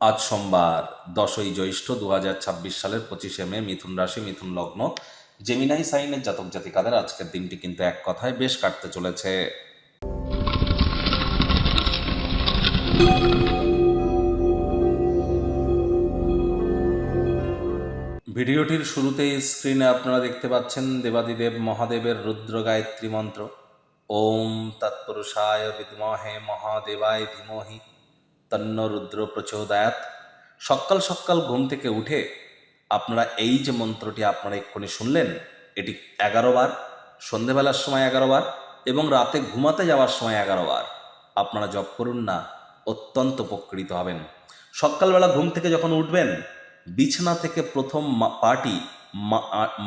আজ সোমবার 10ই জ্যৈষ্ঠ 2026 সালের 25শে মে, মিথুন রাশি, মিথুন লগ্ন, জেমিনাই সাইনের জাতক জাতিকাদের আজকের দিনটি কিন্তু এক কথায় বেশ কাটতে চলেছে। ভিডিওটির শুরুতেই স্ক্রিনে আপনারা দেখতে পাচ্ছেন দেবাদিদেব মহাদেবের রুদ্র গায়ত্রী মন্ত্র। ওম তৎপুরুষায় বিদ্মহে মহাদেবায় ধীমহি তন্ন রুদ্র প্রচোদয়াৎ। সকাল সকাল ঘুম থেকে উঠে আপনারা এই যে মন্ত্রটি আপনারা এক্ষুনি শুনলেন, এটি 11 বার, সন্ধেবেলার সময় 11 বার এবং রাতে ঘুমাতে যাওয়ার সময় 11 বার আপনারা জপ করুন না, অত্যন্ত উপকৃত হবেন। সকালবেলা ঘুম থেকে যখন উঠবেন, বিছানা থেকে প্রথম পাটি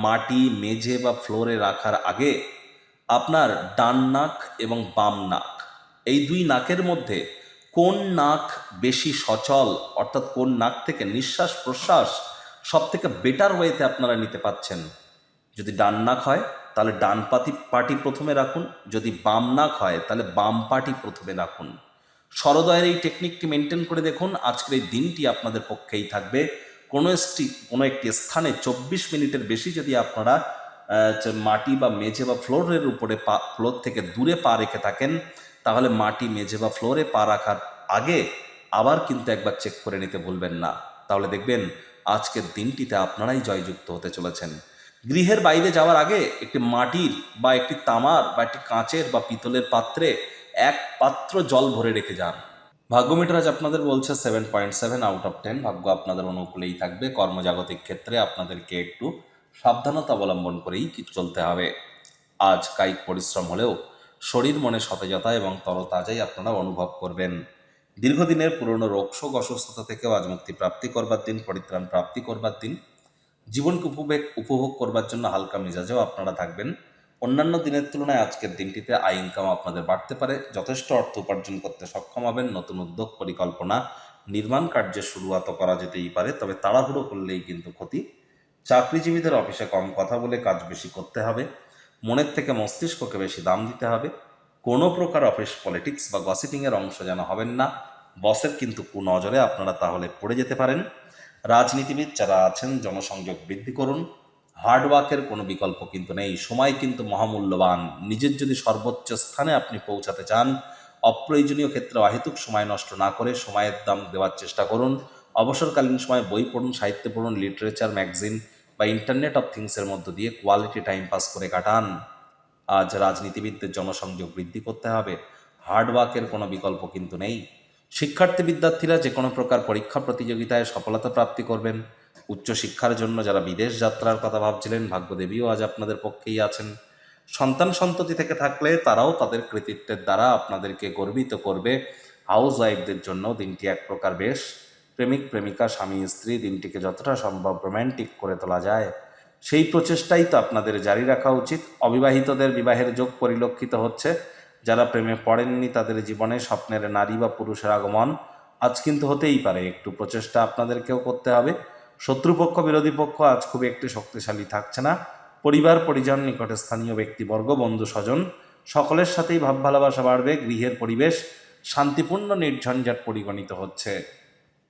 মাটি, মেঝে বা ফ্লোরে রাখার আগে আপনার ডান নাক এবং বাম নাক, এই দুই নাকের মধ্যে কোন নাক বেশি সচল, অর্থাৎ কোন নাক থেকে নিঃশ্বাস প্রশ্বাস সব থেকে বেটার ওয়েতে আপনারা নিতে পাচ্ছেন। যদি ডান নাক হয় তাহলে ডান পাটি প্রথমে রাখুন, যদি বাম নাক হয় তাহলে বাম পাটি প্রথমে রাখুন। সরোদয়ের এই টেকনিকটি মেনটেন করে দেখুন, আজকের এই দিনটি আপনাদের পক্ষেই থাকবে। কোনো একটি স্থানে 24 মিনিটের বেশি যদি আপনারা মাটি বা মেঝে বা ফ্লোরের উপরে ফ্লোর থেকে দূরে পা রেখে থাকেন, তাহলে মাটি, মেঝে বা ফ্লোরে পা রাখার আগে আবার কিন্তু একবার চেক করে নিতে ভুলবেন না। তাহলে দেখবেন আজকের দিনটিতে আপনারাই জয়যুক্ত হতে চলেছেন। গৃহের বাইরে যাওয়ার আগে একটি মাটির বা একটি তামার বা একটি কাঁচের বা পিতলের পাত্রে এক পাত্র জল ভরে রেখে যান। ভাগ্যমিটার আজ আপনাদের বলছে 7.7 আউট অফ 10। ভাগ্য আপনাদের অনুকূলেই থাকবে। কর্মজাগতিক ক্ষেত্রে আপনাদেরকে একটু সাবধানতা অবলম্বন করেই চলতে হবে। আজ কায়িক পরিশ্রম হলেও শরীর মনে সতেজতা এবং তরতাজাই আপনারা অনুভব করবেন। দীর্ঘদিনের পুরনো রোগশোক অসুস্থতা থেকেও আজ মুক্তি প্রাপ্তি করবার দিন, পরিত্রাণ প্রাপ্তি করবার দিন। জীবনকে উপভোগ করবার জন্য হালকা মেজাজেও আপনারা থাকবেন। অন্যান্য দিনের তুলনায় আজকের দিনটিতে আয় ইনকাম আপনাদের বাড়তে পারে। যথেষ্ট অর্থ উপার্জন করতে সক্ষম হবেন। নতুন উদ্যোগ, পরিকল্পনা, নির্মাণ কার্যের শুরুয়াতও করা যেতেই পারে, তবে তাড়াহুড়ো করলেই কিন্তু ক্ষতি। চাকরিজীবীদের অফিসে কম কথা বলে কাজ বেশি করতে হবে। মনের থেকে মস্তিষ্ককে বেশি দাম দিতে হবে। কোনো প্রকার অফিস পলিটিক্স বা গসিপিংয়ের অংশ যেন হবেন না। বসের কিন্তু কুনজরে আপনারা তাহলে পড়ে যেতে পারেন। রাজনীতিবিদ যারা আছেন, জনসংযোগ বৃদ্ধি করুন। হার্ডওয়ার্কের কোনো বিকল্প কিন্তু নেই। সময় কিন্তু মহামূল্যবান। নিজের যদি সর্বোচ্চ স্থানে আপনি পৌঁছাতে চান, অপ্রয়োজনীয় ক্ষেত্রে অহেতুক সময় নষ্ট না করে সময়ের দাম দেওয়ার চেষ্টা করুন। অবসরকালীন সময় বই পড়ুন, সাহিত্য পড়ুন, লিটারেচার, ম্যাগাজিন বা ইন্টারনেট অফ থিংসের মধ্য দিয়ে কোয়ালিটি টাইম পাস করে কাটান। আজ রাজনীতিবিদদের জনসংযোগ বৃদ্ধি করতে হবে। হার্ডওয়ার্কের কোনো বিকল্প কিন্তু নেই। বিদ্যার্থীরা যে কোনো প্রকার পরীক্ষা প্রতিযোগিতায় সফলতা প্রাপ্তি করবেন। উচ্চশিক্ষার জন্য যারা বিদেশ যাত্রার কথা ভাবছিলেন, ভাগ্যদেবীও আজ আপনাদের পক্ষেই আছেন। সন্তান সন্ততি থেকে থাকলে তারাও তাদের কৃতিত্বের দ্বারা আপনাদেরকে গর্বিত করবে। হাউস ওয়াইফদের জন্য দিনটি এক প্রকার বেশ। প্রেমিক প্রেমিকা, স্বামী স্ত্রী দিনটিকে যতটা সম্ভব রোম্যান্টিক করে তোলা যায় সেই প্রচেষ্টাই তো আপনাদের জারি রাখা উচিত। অবিবাহিতদের বিবাহের যোগ পরিলক্ষিত হচ্ছে। যারা প্রেমে পড়েননি তাদের জীবনে স্বপ্নের নারী বা পুরুষের আগমন আজ কিন্তু হতেই পারে। একটু প্রচেষ্টা আপনাদেরকেও করতে হবে। শত্রুপক্ষ, বিরোধী পক্ষ আজ খুব একটু শক্তিশালী থাকছে না। পরিবার, পরিজন, নিকটে স্থানীয় ব্যক্তিবর্গ, বন্ধু স্বজন সকলের সাথেই ভাব ভালোবাসা বাড়বে। গৃহের পরিবেশ শান্তিপূর্ণ, নির্ঝঞ্ঝাট পরিগণিত হচ্ছে।